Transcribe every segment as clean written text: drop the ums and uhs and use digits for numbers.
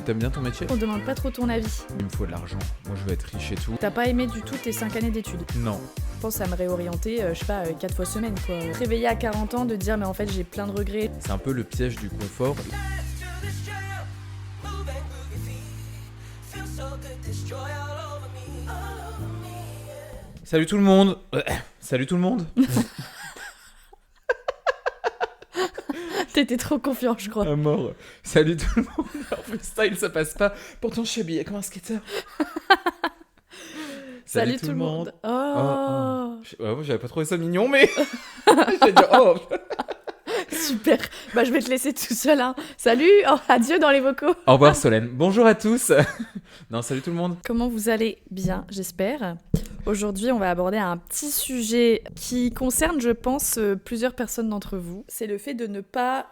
T'aimes bien ton métier? On demande pas trop ton avis. Il me faut de l'argent. Moi, je veux être riche et tout. T'as pas aimé du tout tes 5 années d'études. Non. Je pense à me réorienter, 4 fois semaine, quoi. Réveiller à 40 ans, de dire, mais en fait, j'ai plein de regrets. C'est un peu le piège du confort. Salut tout le monde. Salut tout le monde. T'étais trop confiant, je crois. À mort. Salut tout le monde. En freestyle, ça passe pas. Pourtant, je suis habillé comme un skater. Salut tout le monde. Oh. Ouais, moi, j'avais pas trouvé ça mignon, mais j'ai dit oh. Super. Bah, je vais te laisser tout seul, hein. Salut. Oh, adieu dans les vocaux. Au revoir Solène. Bonjour à tous. Non, salut tout le monde. Comment vous allez? Bien, j'espère. Aujourd'hui, on va aborder un petit sujet qui concerne, je pense, plusieurs personnes d'entre vous. C'est le fait de ne pas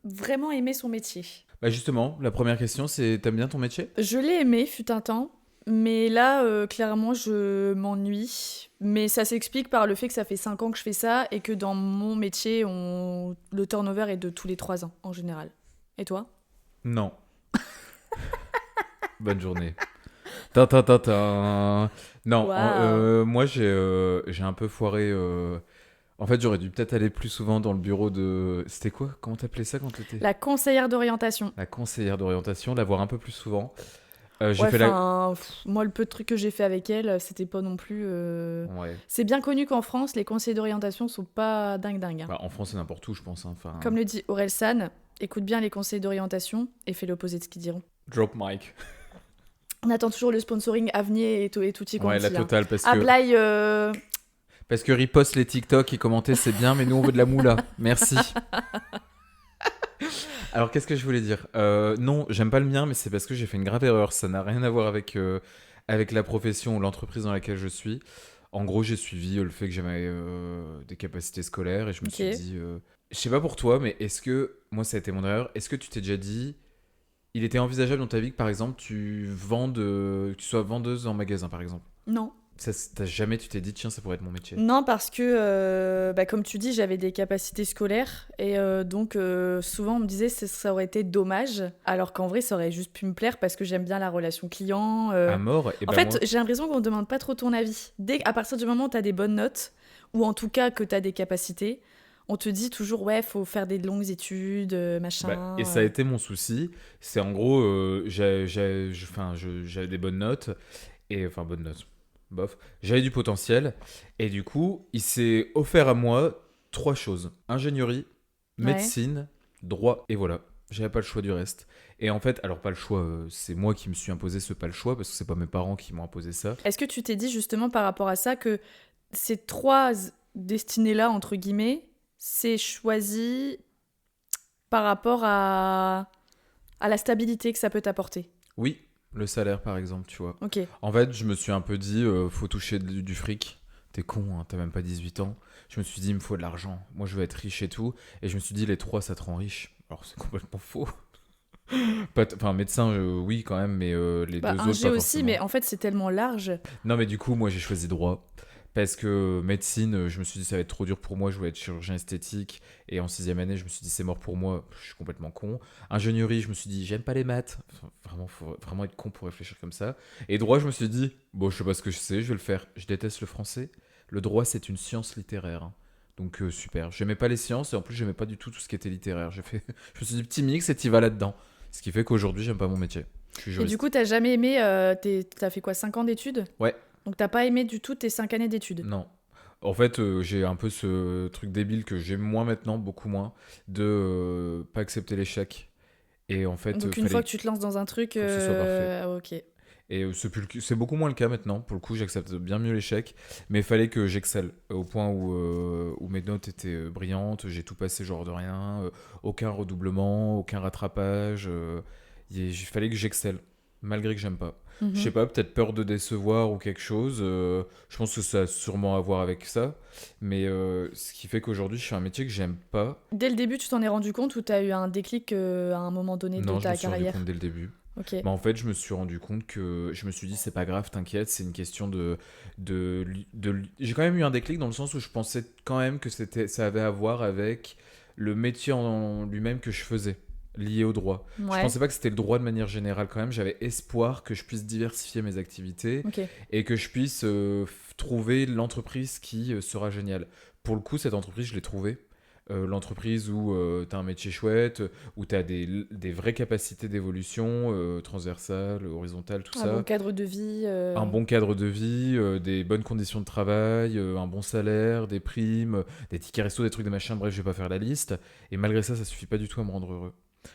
vraiment aimer son métier. Bah justement, la première question, c'est t'aimes bien ton métier? Je l'ai aimé, fut un temps, mais là, clairement, je m'ennuie. Mais ça s'explique par le fait que ça fait 5 ans que je fais ça et que dans mon métier, le turnover est de tous les 3 ans, en général. Et toi? Non. Bonne journée. Ta ta ta ta. Non, Waouh. moi j'ai un peu foiré. En fait, j'aurais dû peut-être aller plus souvent dans le bureau de. C'était quoi? Comment t'appelais ça quand t'étais? La conseillère d'orientation. La conseillère d'orientation, la voir un peu plus souvent. J'ai Ouais, fait la. moi, le peu de trucs que j'ai fait avec elle, c'était pas non plus... Ouais. C'est bien connu qu'en France, les conseillers d'orientation sont pas dingue. Hein. Bah, en France, c'est n'importe où, je pense. Hein. Enfin, Comme le dit Aurel San, écoute bien les conseillers d'orientation et fais l'opposé de ce qu'ils diront. drop mic. On attend toujours le sponsoring Avenir et tutti Ouais, la quanti. totale, parce que. Ablai, Parce que riposte les TikTok et commenter, c'est bien, mais nous, on veut de la moula. Merci. Alors, qu'est-ce que je voulais dire? Non, j'aime pas le mien, mais c'est parce que j'ai fait une grave erreur. Ça n'a rien à voir avec la profession ou l'entreprise dans laquelle je suis. En gros, j'ai suivi le fait que j'avais des capacités scolaires et je me suis dit... je sais pas pour toi, mais est-ce que... Moi, ça a été mon erreur. Est-ce que tu t'es déjà dit... Il était envisageable dans ta vie que, par exemple, tu sois vendeuse en magasin, par exemple? non. Tu t'es dit, tiens, ça pourrait être mon métier? Non, parce que, comme tu dis, j'avais des capacités scolaires et donc souvent on me disait que ça aurait été dommage, alors qu'en vrai ça aurait juste pu me plaire parce que j'aime bien la relation client. À mort? Et En ben fait, moi... j'ai l'impression qu'on ne demande pas trop ton avis. À partir du moment où tu as des bonnes notes, ou en tout cas que tu as des capacités, on te dit toujours, ouais, faut faire des longues études, machin. Et ça a été mon souci. C'est en gros, j'avais des bonnes notes. Enfin, bonnes notes. Bof. J'avais du potentiel. Et du coup, il s'est offert à moi 3 choses. Ingénierie, médecine, droit. Et voilà. J'avais pas le choix du reste. Et en fait, alors pas le choix, c'est moi qui me suis imposé ce pas le choix, parce que c'est pas mes parents qui m'ont imposé ça. Est-ce que tu t'es dit justement par rapport à ça que ces 3 destinées-là, entre guillemets, c'est choisi par rapport à la stabilité que ça peut t'apporter? Oui, le salaire par exemple, tu vois. Ok. En fait, je me suis un peu dit, faut toucher du fric. T'es con, hein, t'as même pas 18 ans. Je me suis dit, il me faut de l'argent. Moi, je veux être riche et tout. Et je me suis dit, les 3, ça te rend riche. Alors, c'est complètement faux. Enfin, médecin, oui, quand même, mais les 2 autres, pas Ingé aussi, forcément. mais en fait, c'est tellement large. Non, mais du coup, moi, j'ai choisi droit. Parce que médecine, je me suis dit, ça va être trop dur pour moi. Je voulais être chirurgien esthétique. Et en 6e année, je me suis dit, c'est mort pour moi. Je suis complètement con. Ingénierie, je me suis dit, j'aime pas les maths. Enfin, vraiment, faut vraiment être con pour réfléchir comme ça. Et droit, je me suis dit, bon, je sais pas ce que je sais, je vais le faire. Je déteste le français. Le droit, c'est une science littéraire. Hein. Donc, super. J'aimais pas les sciences et en plus, j'aimais pas du tout ce qui était littéraire. Je me suis dit, petit mix et t'y vas là-dedans. Ce qui fait qu'aujourd'hui, j'aime pas mon métier. Je suis Et juriste. du coup, t'as jamais aimé. T'as fait quoi, 5 ans d'études? Ouais. Donc, t'as pas aimé du tout tes 5 années d'études? Non. En fait, j'ai un peu ce truc débile que j'aime moins maintenant, beaucoup moins, de pas accepter l'échec. Et en fait, Donc, une fois que tu te lances dans un truc. faut que ce soit parfait. Ok. Et c'est beaucoup moins le cas maintenant. Pour le coup, j'accepte bien mieux l'échec. Mais il fallait que j'excelle au point où mes notes étaient brillantes. J'ai tout passé genre de rien. Aucun redoublement, aucun rattrapage. Il fallait que j'excelle, malgré que j'aime pas. Je sais pas, peut-être peur de décevoir ou quelque chose. Je pense que ça a sûrement à voir avec ça. Mais ce qui fait qu'aujourd'hui, je fais un métier que j'aime pas. Dès le début, tu t'en es rendu compte ou t'as eu un déclic à un moment donné Non, de je me ta suis rendu carrière? compte dès le début. Ok. Bah, en fait, je me suis rendu compte que je me suis dit, c'est pas grave, t'inquiète, c'est une question J'ai quand même eu un déclic dans le sens où je pensais quand même que ça avait à voir avec le métier en lui-même que je faisais. liées au droit. Je Ouais, pensais pas que c'était le droit de manière générale quand même. J'avais espoir que je puisse diversifier mes activités ok. et que je puisse trouver l'entreprise qui sera géniale. Pour le coup, cette entreprise, je l'ai trouvée. L'entreprise où tu as un métier chouette, où tu as des vraies capacités d'évolution, transversales, horizontales, tout Un bon ça. cadre de vie. Un bon cadre de vie, des bonnes conditions de travail, un bon salaire, des primes, des tickets resto, des trucs, des machins, bref, je vais pas faire la liste. Et malgré ça, ça suffit pas du tout à me rendre heureux.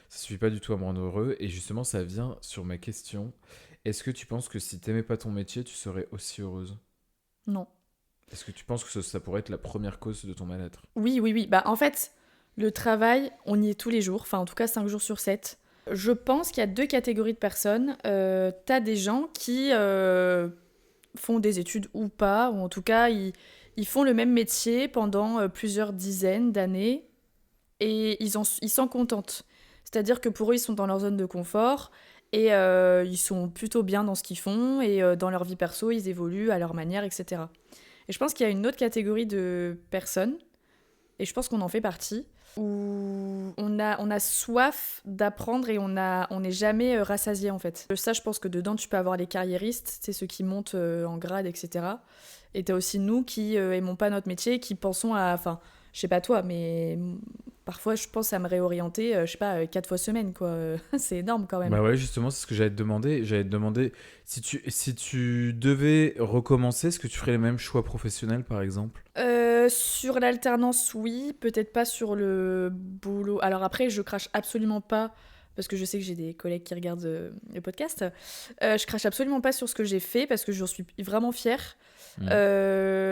Ça suffit pas du tout à me rendre heureux. Et justement, ça vient sur ma question. Est-ce que tu penses que si t'aimais pas ton métier, tu serais aussi heureuse? Non. Est-ce que tu penses que ça pourrait être la première cause de ton mal-être? Oui, oui, oui. Bah, en fait, le travail, on y est tous les jours, enfin en tout cas 5 jours sur 7. Je pense qu'il y a deux catégories de personnes. T'as des gens qui font des études ou pas, ou en tout cas ils font le même métier pendant plusieurs dizaines d'années et ils s'en contentent. C'est-à-dire que pour eux, ils sont dans leur zone de confort et ils sont plutôt bien dans ce qu'ils font et dans leur vie perso, ils évoluent à leur manière, etc. Et je pense qu'il y a une autre catégorie de personnes, et je pense qu'on en fait partie, où on a soif d'apprendre et on n'est jamais rassasié en fait. Ça, je pense que dedans, tu peux avoir les carriéristes, c'est ceux qui montent en grade, etc. Et t'as aussi nous qui aimons pas notre métier, qui pensons à... Enfin, je sais pas toi, mais parfois je pense à me réorienter, je sais pas, 4 fois semaine, quoi. C'est énorme quand même. Bah ouais, justement, c'est ce que j'allais te demander. J'allais te demander si tu devais recommencer, est-ce que tu ferais les mêmes choix professionnels, par exemple? Sur l'alternance, oui, peut-être pas sur le boulot. Alors après, je crache absolument pas, parce que je sais que j'ai des collègues qui regardent le podcast. Je crache absolument pas sur ce que j'ai fait, parce que j'en suis vraiment fière. Hmm.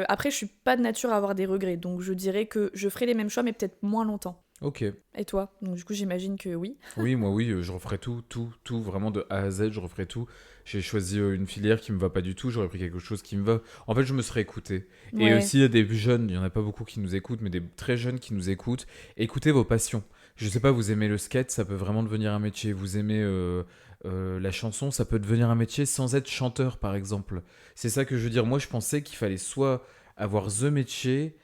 Après, je suis pas de nature à avoir des regrets, donc je dirais que je ferai les mêmes choix, mais peut-être moins longtemps. Ok. Et toi? Donc du coup, j'imagine que oui. Oui, moi, oui, je referais tout, tout, tout, vraiment de A à Z, je referais tout. J'ai choisi une filière qui me va pas du tout, j'aurais pris quelque chose qui me va. En fait, je me serais écouté. Et Ouais. aussi, il y a des jeunes, il y en a pas beaucoup qui nous écoutent, mais des très jeunes qui nous écoutent. Écoutez vos passions. Je sais pas, vous aimez le skate, ça peut vraiment devenir un métier. Vous aimez la chanson, ça peut devenir un métier sans être chanteur, par exemple. C'est ça que je veux dire. Moi, je pensais qu'il fallait soit avoir the métier,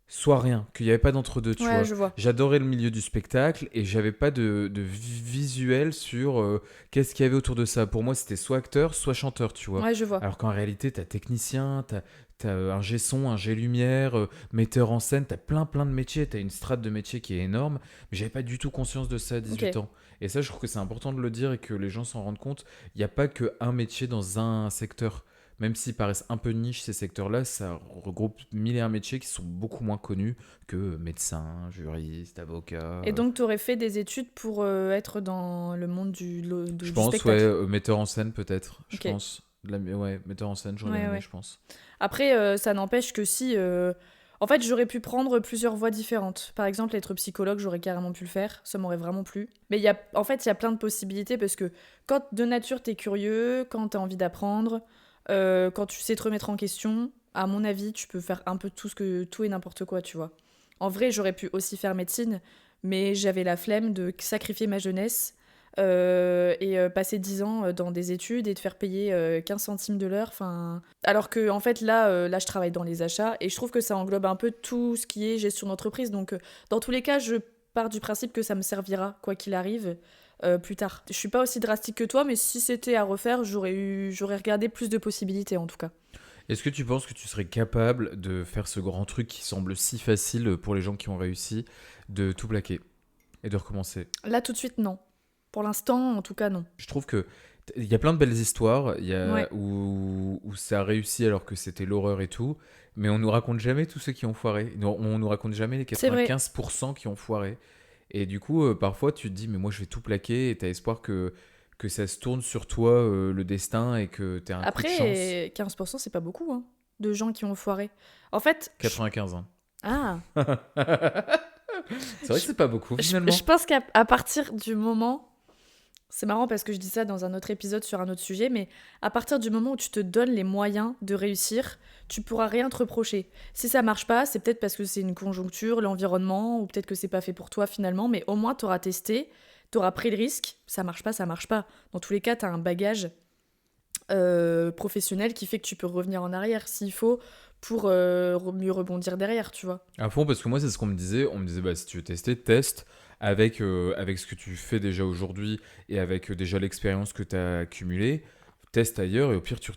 soit rien, qu'il n'y avait pas d'entre-deux, tu Ouais, vois. je vois. J'adorais le milieu du spectacle et j'avais pas de visuel sur qu'est-ce qu'il y avait autour de ça. Pour moi, c'était soit acteur, soit chanteur, tu vois. Ouais, je vois. Alors qu'en réalité, t'as technicien, t'as un G-son, un G-lumière, metteur en scène, t'as plein de métiers, t'as une strate de métiers qui est énorme, mais j'avais pas du tout conscience de ça à Ok. 18 ans. Et ça, je trouve que c'est important de le dire et que les gens s'en rendent compte. Il n'y a pas qu'un métier dans un secteur. Même s'ils paraissent un peu niche ces secteurs-là, ça regroupe mille et un métiers qui sont beaucoup moins connus que médecin, juriste, avocat. Et donc, tu aurais fait des études pour être dans le monde Je du pense, ouais, spectacle. metteur en scène peut-être. Je Ok. pense. Ouais, metteur en scène, j'aurais bien Ouais, aimé, ouais. je pense. Après, ça n'empêche que si... En fait, j'aurais pu prendre plusieurs voies différentes. Par exemple, être psychologue, j'aurais carrément pu le faire. Ça m'aurait vraiment plu. Mais en fait, il y a plein de possibilités parce que quand de nature, t'es curieux, quand t'as envie d'apprendre, quand tu sais te remettre en question, à mon avis, tu peux faire un peu tout et n'importe quoi, tu vois. En vrai, j'aurais pu aussi faire médecine, mais j'avais la flemme de sacrifier ma jeunesse et passer 10 ans dans des études et te faire payer 15 centimes de l'heure. Alors que, en fait, là, je travaille dans les achats et je trouve que ça englobe un peu tout ce qui est gestion d'entreprise. Donc, dans tous les cas, je pars du principe que ça me servira, quoi qu'il arrive, plus tard. Je suis pas aussi drastique que toi, mais si c'était à refaire, j'aurais regardé plus de possibilités, en tout cas. Est-ce que tu penses que tu serais capable de faire ce grand truc qui semble si facile pour les gens qui ont réussi, de tout plaquer et de recommencer? Là, tout de suite, non. Pour l'instant, en tout cas, non. Je trouve que il y a plein de belles histoires Ouais. où ça a réussi alors que c'était l'horreur et tout, mais on nous raconte jamais tous ceux qui ont foiré. On nous raconte jamais les C'est vrai. 95% qui ont foiré. Et du coup, parfois, tu te dis, mais moi, je vais tout plaquer et t'as espoir que ça se tourne sur toi, le destin, et que t'aies un coup de chance. Après, 15%, c'est pas beaucoup, hein, de gens qui ont foiré. En fait, 95 ans. ah, C'est vrai que c'est pas beaucoup, finalement. je pense qu'à à partir du moment... C'est marrant parce que je dis ça dans un autre épisode sur un autre sujet, mais à partir du moment où tu te donnes les moyens de réussir, tu pourras rien te reprocher. Si ça marche pas, c'est peut-être parce que c'est une conjoncture, l'environnement, ou peut-être que c'est pas fait pour toi finalement, mais au moins t'auras testé, t'auras pris le risque, ça marche pas, ça marche pas. Dans tous les cas, t'as un bagage professionnel qui fait que tu peux revenir en arrière s'il faut pour mieux rebondir derrière, tu vois. À fond, parce que moi, c'est ce qu'on me disait. On me disait, bah, si tu veux tester, teste. avec ce que tu fais déjà aujourd'hui et avec déjà l'expérience que tu as accumulée, teste ailleurs et au pire, tu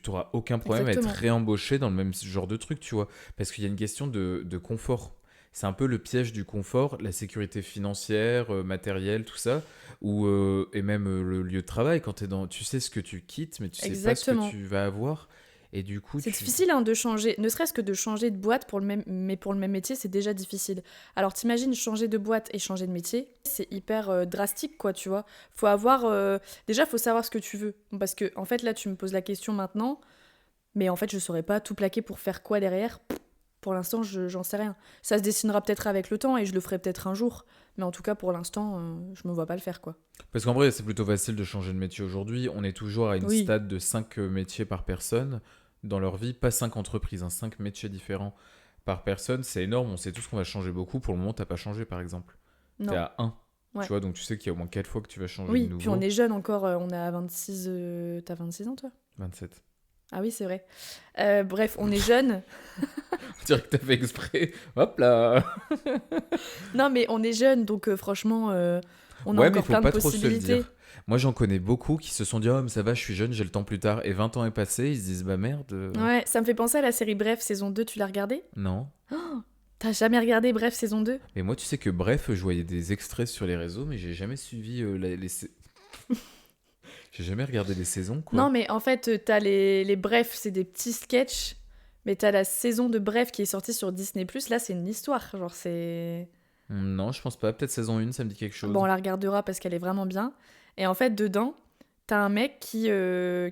n'auras aucun problème à être Exactement. réembauché dans le même genre de truc, tu vois. Parce qu'il y a une question de confort. C'est un peu le piège du confort, la sécurité financière, matérielle, tout ça, et même le lieu de travail, quand tu sais ce que tu quittes, mais tu sais pas ce que Exactement. tu vas avoir. Et du coup, C'est difficile hein, de changer, ne serait-ce que de changer de boîte pour le même, mais pour le même métier, c'est déjà difficile. Alors t'imagines changer de boîte et changer de métier, c'est hyper drastique quoi, tu vois. Faut avoir, déjà faut savoir ce que tu veux, parce que en fait là tu me poses la question maintenant, mais en fait je saurais pas tout plaquer pour faire quoi derrière. Pour l'instant j'en sais rien. Ça se dessinera peut-être avec le temps et je le ferai peut-être un jour, mais en tout cas pour l'instant je me vois pas le faire quoi. parce qu'en vrai, c'est plutôt facile de changer de métier aujourd'hui. On est toujours à une Oui. stade de 5 métiers par personne dans leur vie, pas 5 entreprises, 5 métiers différents par personne. C'est énorme, on sait tous qu'on va changer beaucoup. Pour le moment, t'as pas changé par exemple. T'es Non. à un. Tu Ouais. vois, donc tu sais qu'il y a au moins 4 fois que tu vas changer de Oui, puis on nouveau. est jeune encore, on a 26. T'as 26 ans toi? 27. Ah oui, c'est vrai. Bref, on est jeune. On dirait que t'as fait exprès. Hop là. Non, mais on est jeune, donc franchement, on a Ouais, mais il encore faut plein de pas trop se le possibilités. dire. Moi, j'en connais beaucoup qui se sont dit, oh, mais ça va, je suis jeune, j'ai le temps plus tard. Et 20 ans est passé, ils se disent, bah merde. Ouais, ça me fait penser à la série Bref, saison 2, tu l'as regardée? Non. T'as jamais regardé Bref, saison 2? Mais moi, tu sais que bref, je voyais des extraits sur les réseaux, mais j'ai jamais suivi j'ai jamais regardé les saisons, Non, quoi. mais en fait, t'as les Bref, c'est des petits sketchs, mais t'as la saison de Bref qui est sortie sur Disney+, là, c'est une histoire, genre c'est... Non, je pense pas. Peut-être saison 1, ça me dit quelque Bon, on chose. la regardera parce qu'elle est vraiment bien. Et en fait, dedans, t'as un mec qui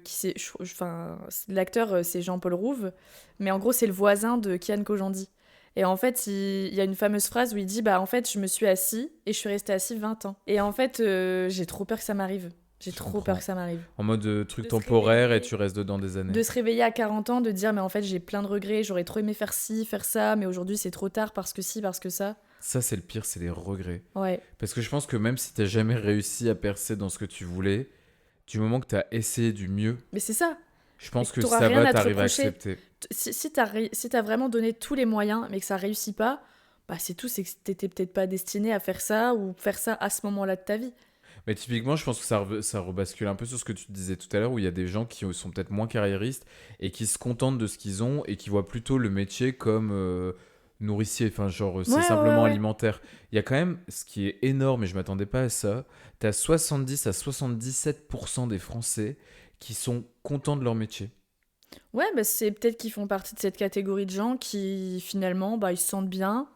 c'est... Enfin, l'acteur, c'est Jean-Paul Rouve, mais en gros, c'est le voisin de Kian Kojandi. Et en fait, il y a une fameuse phrase où il dit, bah en fait, je me suis assis et je suis resté assis 20 ans. Et en fait, j'ai trop peur que ça m'arrive. J'ai Je trop peur comprends. que ça m'arrive. En mode truc De se temporaire et réveiller. tu restes dedans des années. De se réveiller à 40 ans, de dire, mais en fait, j'ai plein de regrets, j'aurais trop aimé faire ci, faire ça, mais aujourd'hui, c'est trop tard parce que ci, parce que ça. Ça, c'est le pire, c'est les regrets. Ouais. Parce que je pense que même si t'as jamais réussi à percer dans ce que tu voulais, du moment que t'as essayé du mieux, Mais c'est ça. je Mais pense que t'auras ça rien va, à te t'arrives à reprocher. accepter. Si t'as vraiment donné tous les moyens, mais que ça réussit pas, bah c'est tout, c'est que t'étais peut-être pas destiné à faire ça ou faire ça à ce moment-là de ta vie. Mais typiquement, je pense que ça rebascule un peu sur ce que tu disais tout à l'heure, où il y a des gens qui sont peut-être moins carriéristes et qui se contentent de ce qu'ils ont et qui voient plutôt le métier comme nourricier, enfin genre Ouais, c'est ouais, ouais, simplement ouais. alimentaire. Il y a quand même, ce qui est énorme, et je m'attendais pas à ça, t'as 70 à 77% des Français qui sont contents de leur métier. Ouais, bah c'est peut-être qu'ils font partie de cette catégorie de gens qui finalement, bah ils se sentent bien.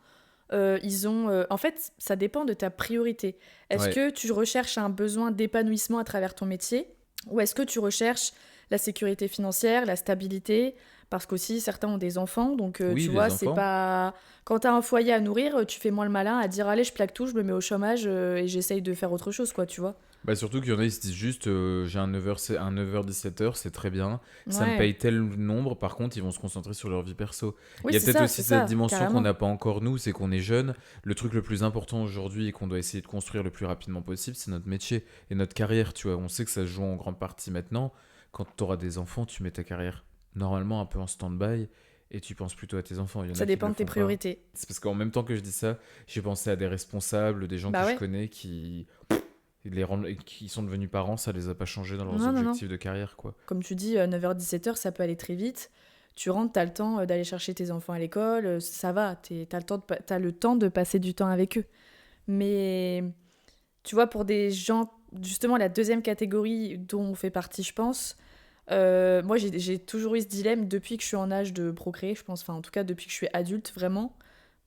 En fait, ça dépend de ta priorité. Est-ce Ouais, que tu recherches un besoin d'épanouissement à travers ton métier ou est-ce que tu recherches la sécurité financière, la stabilité? Parce qu'aussi, certains ont des enfants, donc oui, tu les vois, c'est enfants. pas... Quand t'as un foyer à nourrir, tu fais moins le malin à dire, allez, je plaque tout, je me mets au chômage et j'essaye de faire autre chose, quoi, tu vois. Bah surtout qu'il y en a, ils se disent juste, j'ai un 9h 17h, c'est très bien, ça me Ouais. paye tel nombre, par contre, ils vont se concentrer sur leur vie perso. Oui, Il y a peut-être aussi c'est cette ça, dimension qu'on carrément. n'a pas encore nous, c'est qu'on est jeune. Le truc le plus important aujourd'hui et qu'on doit essayer de construire le plus rapidement possible, c'est notre métier et notre carrière, tu vois. On sait que ça se joue en grande partie maintenant. Quand tu auras des enfants, tu mets ta carrière normalement un peu en stand-by et tu penses plutôt à tes enfants. Il y en Ça a qui dépend le de tes font pas. priorités. C'est parce qu'en même temps que je dis ça, j'ai pensé à des responsables, des gens que Bah je ouais. connais qui sont devenus parents, ça les a pas changés dans leurs Non, non, non. objectifs de carrière, quoi. Comme tu dis, 9h 17h, ça peut aller très vite. Tu rentres, t'as le temps d'aller chercher tes enfants à l'école, ça va, t'as le temps de passer du temps avec eux. Mais tu vois, pour des gens, justement, la deuxième catégorie dont on fait partie, je pense, moi j'ai toujours eu ce dilemme depuis que je suis en âge de procréer, je pense, enfin en tout cas depuis que je suis adulte, vraiment,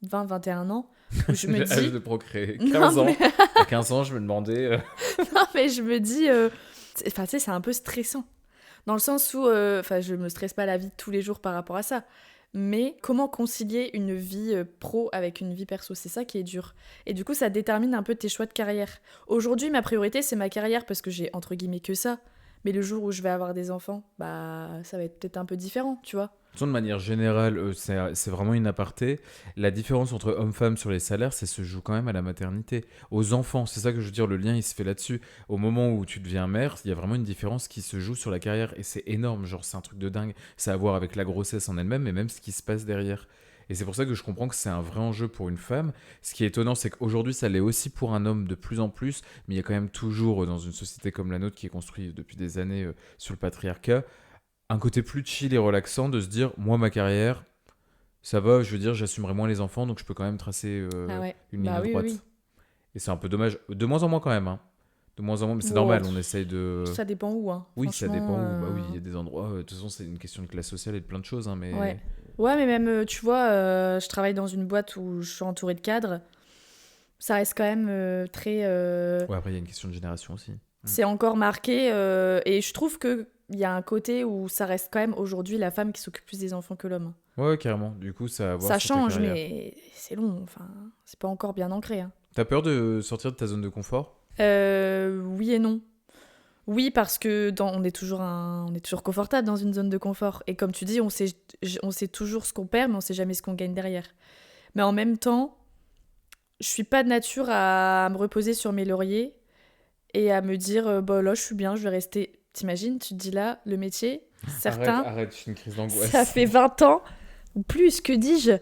20, 21 ans, où je me J'ai l'âge dis, de procréer. non 15 mais, ans. À 15 ans, je me demandais. non, mais je me dis, enfin tu sais, c'est un peu stressant. Dans le sens où, enfin, je me stresse pas la vie de tous les jours par rapport à ça. Mais comment concilier une vie pro avec une vie perso? C'est ça qui est dur. Et du coup, ça détermine un peu tes choix de carrière. Aujourd'hui, ma priorité, c'est ma carrière parce que j'ai entre guillemets que ça. Mais le jour où je vais avoir des enfants, bah, ça va être peut-être un peu différent, tu vois. De manière générale, c'est vraiment une aparté. La différence entre hommes-femmes sur les salaires, ça se joue quand même à la maternité. Aux enfants, c'est ça que je veux dire, le lien il se fait là-dessus. Au moment où tu deviens mère, il y a vraiment une différence qui se joue sur la carrière et c'est énorme, genre c'est un truc de dingue. Ça a à voir avec la grossesse en elle-même et même ce qui se passe derrière. Et c'est pour ça que je comprends que c'est un vrai enjeu pour une femme. Ce qui est étonnant, c'est qu'aujourd'hui, ça l'est aussi pour un homme de plus en plus, mais il y a quand même toujours, dans une société comme la nôtre qui est construite depuis des années sur le patriarcat, un côté plus chill et relaxant de se dire, moi, ma carrière, ça va, je veux dire, j'assumerai moins les enfants, donc je peux quand même tracer Ah ouais. une ligne Bah oui, oui, droite. oui. Et c'est un peu dommage. De moins en moins quand même, hein. De moins en moins, mais c'est Wow. normal, on essaye de... Ça dépend où, hein. Oui, ça Franchement, dépend où. Bah oui, il y a des endroits... de toute façon, c'est une question de classe sociale et de plein de choses, hein, mais... Ouais. Ouais, mais même, tu vois, je travaille dans une boîte où je suis entourée de cadres. Ça reste quand même très... Ouais, après, il y a une question de génération aussi. C'est encore marqué. Et je trouve qu'il y a un côté où ça reste quand même aujourd'hui la femme qui s'occupe plus des enfants que l'homme. Ouais, carrément. Du coup, ça a à voir Ça sur ta change, carrière. mais c'est long. Enfin, c'est pas encore bien ancré. Hein. T'as peur de sortir de ta zone de confort? Oui et non. Oui, parce que on est toujours confortable dans une zone de confort. Et comme tu dis, on sait toujours ce qu'on perd, mais on sait jamais ce qu'on gagne derrière. Mais en même temps, je suis pas de nature à me reposer sur mes lauriers et à me dire, bah là, je suis bien, je vais rester. T'imagines, tu te dis là, le métier, certains, Arrête, je suis une crise d'angoisse. ça fait 20 ans, ou plus, que dis-je.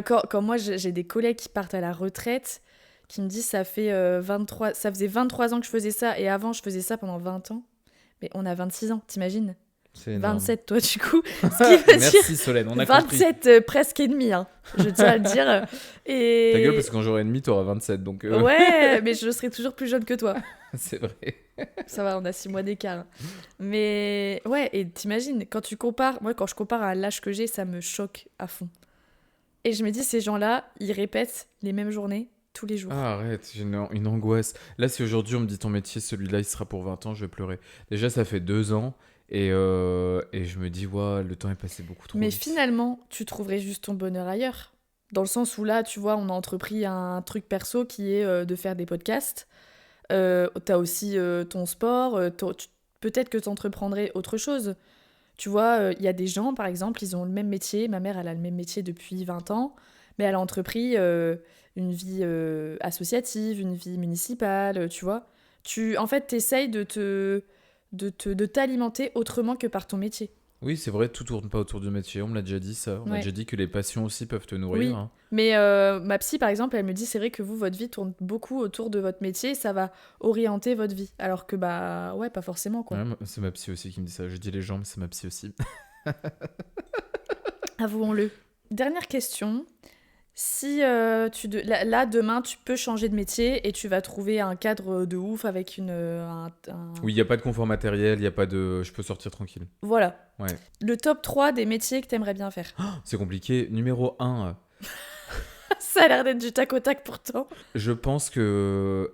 Quand moi, j'ai des collègues qui partent à la retraite, qui me disent, ça faisait 23 ans que je faisais ça, et avant, je faisais ça pendant 20 ans. Mais on a 26 ans, t'imagines? C'est énorme. 27, toi, du coup. Ce qui veut dire Merci Solène, on a compris. 27 presque et demi, hein, je tiens à le dire. Et... Ta gueule, parce que quand j'aurai demi, t'auras 27, donc... Ouais, mais je serai toujours plus jeune que toi. c'est vrai. Ça va, on a 6 mois d'écart. Mais ouais, et t'imagines, quand tu compares, moi quand je compare à l'âge que j'ai, ça me choque à fond. Et je me dis, ces gens-là, ils répètent les mêmes journées tous les jours. Ah, arrête, j'ai une angoisse. Là, si aujourd'hui on me dit ton métier, celui-là, il sera pour 20 ans, je vais pleurer. Déjà, ça fait 2 ans, et je me dis, ouais, le temps est passé beaucoup trop Mais vite. finalement, tu trouverais juste ton bonheur ailleurs. Dans le sens où là, tu vois, on a entrepris un truc perso qui est de faire des podcasts. T'as aussi ton sport. Peut-être que t'entreprendrais autre chose. Tu vois, il y a des gens, par exemple, ils ont le même métier. Ma mère, elle a le même métier depuis 20 ans. Mais elle a entrepris une vie associative, une vie municipale, tu vois. En fait, t'essayes de t'alimenter autrement que par ton métier. Oui, c'est vrai, tout tourne pas autour du métier, on me l'a déjà dit ça. On m'a Ouais. déjà dit que les passions aussi peuvent te nourrir. Oui, Hein. mais ma psy, par exemple, elle me dit, c'est vrai que vous, votre vie tourne beaucoup autour de votre métier, et ça va orienter votre vie. Alors que, bah, ouais, pas forcément, quoi. Ouais, c'est ma psy aussi qui me dit ça. Je dis les gens, mais c'est ma psy aussi. Avouons-le. Dernière question. Si là, demain, tu peux changer de métier et tu vas trouver un cadre de ouf avec Oui, il n'y a pas de confort matériel, il y a pas de... Je peux sortir tranquille. Voilà. Ouais. Le top 3 des métiers que t'aimerais bien faire. C'est compliqué. Numéro 1, Ça a l'air d'être du tac au tac pourtant. je pense que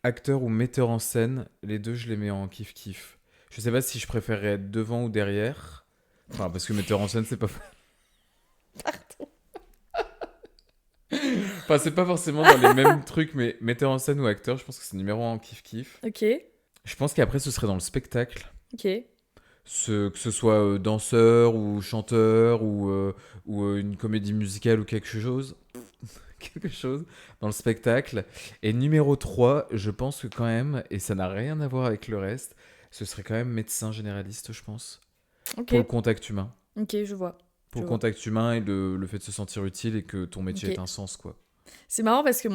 acteur ou metteur en scène, les deux, je les mets en kiff-kiff. Je sais pas si je préférerais être devant ou derrière. Enfin, parce que metteur en scène, c'est pas... Pardon. Enfin, c'est pas forcément dans les mêmes trucs, mais metteur en scène ou acteur, je pense que c'est numéro 1 en kiff-kiff. Ok, Je pense qu'après, ce serait dans le spectacle. ok. Que ce soit danseur ou chanteur ou une comédie musicale ou quelque chose. Quelque chose dans le spectacle. Et numéro 3, je pense que quand même, et ça n'a rien à voir avec le reste, ce serait quand même médecin généraliste, je pense. Ok, Pour le contact humain. ok, je vois. Pour Je le vois. contact humain et le fait de se sentir utile et que ton métier Ok. ait un sens, quoi. C'est marrant parce que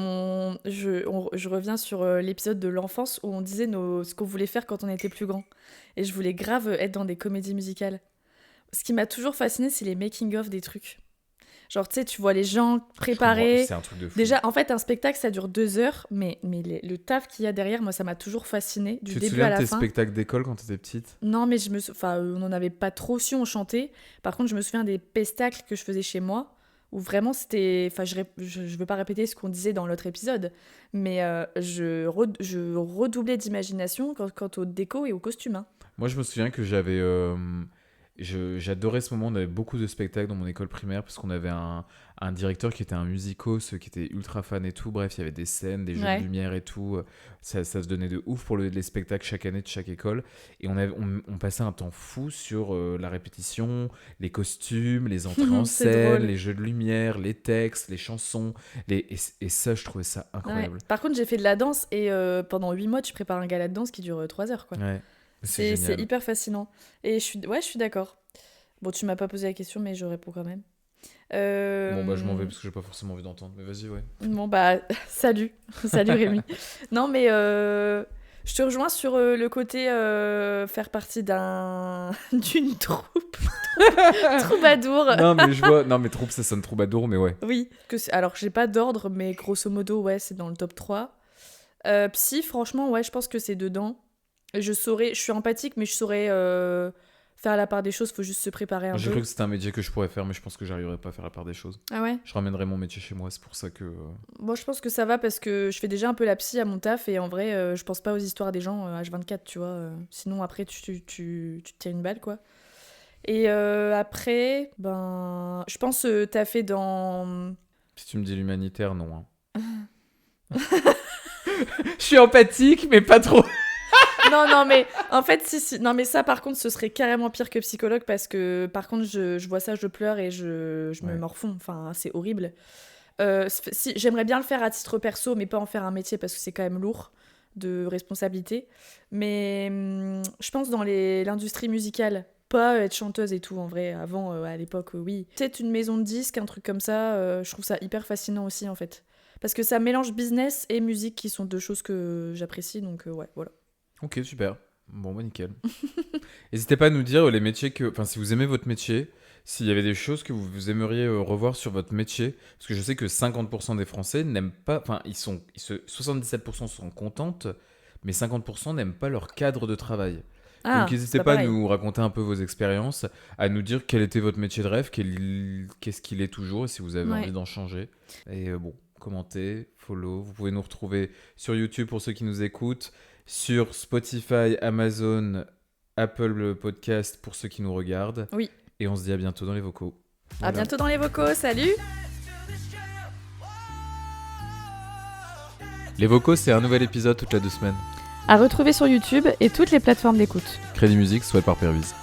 je reviens sur l'épisode de l'enfance où on disait ce qu'on voulait faire quand on était plus grand. Et je voulais grave être dans des comédies musicales. Ce qui m'a toujours fasciné, c'est les making-of des trucs. Genre, tu sais, tu vois les gens préparer. C'est un truc de fou. Déjà, en fait, un spectacle, ça dure 2 heures, mais le taf qu'il y a derrière, moi, ça m'a toujours fasciné, du Tu te début souviens à de la tes fin. spectacles d'école quand t'étais petite? Non, mais on n'en avait pas trop su, on chantait. Par contre, je me souviens des pestacles que je faisais chez moi, où vraiment c'était... Enfin, je veux pas répéter ce qu'on disait dans l'autre épisode, mais je redoublais d'imagination quant au déco et au costume. Hein. Moi, je me souviens que j'adorais ce moment. On avait beaucoup de spectacles dans mon école primaire parce qu'on avait un directeur qui était un musicos, qui était ultra fan et tout. Bref, il y avait des scènes, des jeux Ouais. de lumière et tout. Ça se donnait de ouf pour les spectacles chaque année de chaque école. Et on passait un temps fou sur la répétition, les costumes, les entrées en C'est scène, drôle. les jeux de lumière, les textes, les chansons. Et ça, je trouvais ça Ouais. incroyable. Par contre, j'ai fait de la danse et pendant 8 mois, tu prépares un gala de danse qui dure 3 heures, quoi. Ouais, c'est C'est génial. hyper fascinant. Et je suis d'accord. Bon, tu m'as pas posé la question, mais je réponds quand même. Bon, bah, je m'en vais parce que j'ai pas forcément envie d'entendre. Mais vas-y, ouais. Bon, bah, salut. Salut Rémi. Non, mais je te rejoins sur le côté faire partie d'une troupe. Troubadour. Non, mais je vois. Non, mais troupe, ça sonne troubadour, mais ouais. Oui. Alors, j'ai pas d'ordre, mais grosso modo, ouais, c'est dans le top 3. Psy, franchement, ouais, je pense que c'est dedans. Je suis empathique, mais je saurais faire la part des choses, faut juste se préparer un J'ai peu. cru que c'était un métier que je pourrais faire, mais je pense que j'arriverai pas à faire la part des choses. Ah ouais? Je ramènerai mon métier chez moi, c'est pour ça que. Moi, je pense que ça va parce que je fais déjà un peu la psy à mon taf et en vrai, je pense pas aux histoires des gens H24, tu vois. Sinon, après, tu te tires une balle, quoi. Et après, ben, je pense taffer dans... Si tu me dis l'humanitaire, non. Hein. Je suis empathique, mais pas trop. Non, mais en fait, si. Non, mais ça, par contre, ce serait carrément pire que psychologue parce que, par contre, je vois ça, je pleure et je me Ouais. morfonds. Enfin, c'est horrible. Si, j'aimerais bien le faire à titre perso, mais pas en faire un métier parce que c'est quand même lourd de responsabilité. Mais je pense dans l'industrie musicale, pas être chanteuse et tout, en vrai. Avant, à l'époque, oui. Peut-être une maison de disques, un truc comme ça, je trouve ça hyper fascinant aussi, en fait. Parce que ça mélange business et musique qui sont deux choses que j'apprécie, donc ouais, voilà. Ok, super. Bon, bah nickel. N'hésitez pas à nous dire les métiers que. Enfin, si vous aimez votre métier, s'il y avait des choses que vous aimeriez revoir sur votre métier. Parce que je sais que 50% des Français n'aiment pas. Enfin, 77% sont contentes, mais 50% n'aiment pas leur cadre de travail. Ah, Donc, c'est n'hésitez pas pas à pareil. nous raconter un peu vos expériences, à nous dire quel était votre métier de rêve, qu'est-ce qu'il est toujours, et si vous avez Ouais. envie d'en changer. Et bon, commentez, follow. Vous pouvez nous retrouver sur YouTube pour ceux qui nous écoutent, sur Spotify, Amazon, Apple Podcast pour ceux qui nous regardent. Oui. Et on se dit à bientôt dans les vocaux. À Voilà. bientôt dans les vocaux, salut! Les vocaux, c'est un nouvel épisode toutes les 2 semaines. À retrouver sur YouTube et toutes les plateformes d'écoute. Crédit Musique, soit par Pervise.